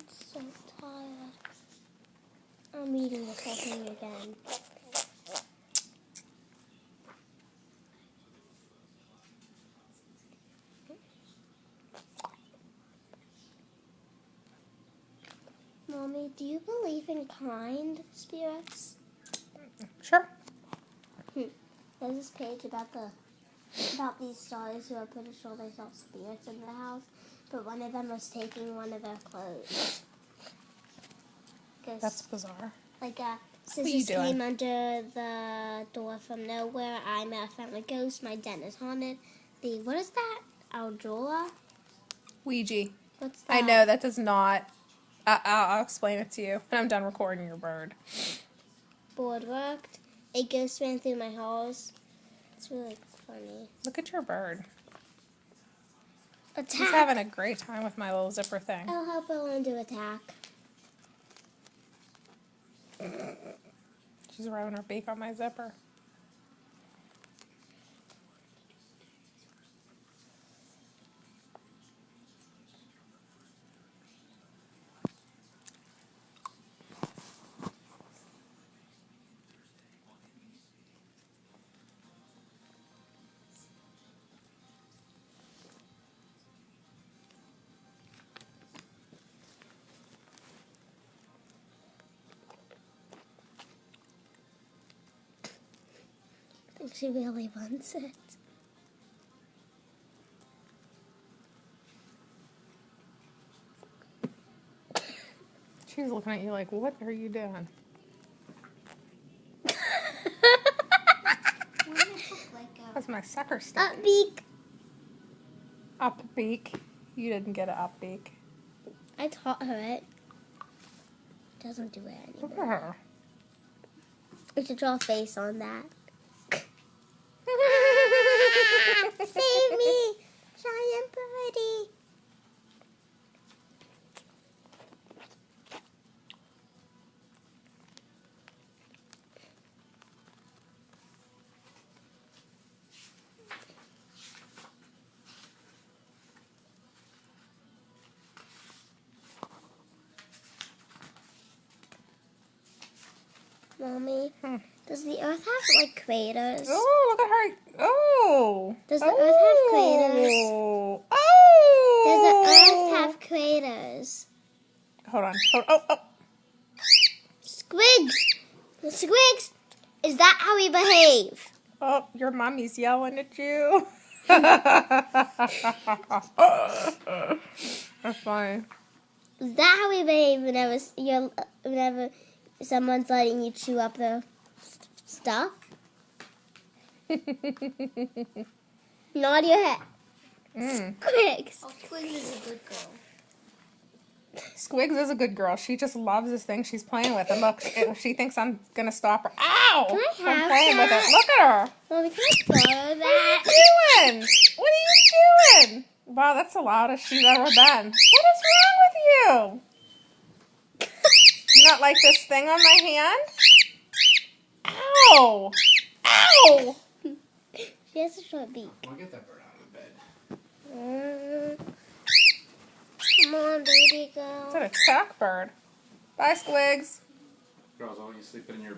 so tired. I'm eating this whole thing again. Mommy, do you believe in kind spirits? Sure. There's this page about these stars who are pretty sure they saw spirits in their house, but one of them was taking one of their clothes. That's bizarre. Like scissors came under the door from nowhere. I found a ghost. My den is haunted. What is that? Aljola? Ouija. What's that? I know that does not. I'll explain it to you when I'm done recording your bird. Board worked. A ghost ran through my halls. It's really funny. Look at your bird. Attack. He's having a great time with my little zipper thing. I'll help her learn to attack. She's rubbing her beak on my zipper. I think she really wants it. She's looking at you like, what are you doing? That's my sucker stick. Up beak. Up beak. You didn't get an up beak. I taught her it. Doesn't do it Look anymore. at her. We should draw a face on that. Save me, giant birdie. Mommy, does the Earth have like craters? Oh, look at her. Oh. Does the Earth have craters? Oh. Does the Earth have craters? Hold on. Oh. Squigs! Squigs! Is that how we behave? Oh, your mommy's yelling at you. That's funny. Is that how we behave whenever someone's letting you chew up their stuff? Nod your head. Squigs. Oh, Squiggles is a good girl. Squigs is a good girl. She just loves this thing she's playing with. And look, she thinks I'm going to stop her. Ow! Can I have I'm playing that? with it. Look at her. Mommy, can I borrow that? What are you doing? What are you doing? Wow, that's the loudest she's ever been. What is wrong with you? You not like this thing on my hand? Ow! Ow! She has a short beak. I'll get that bird out of bed. Come on, baby girl. Is that a attack bird? Bye, Squigs. Girls, I want you sleeping in your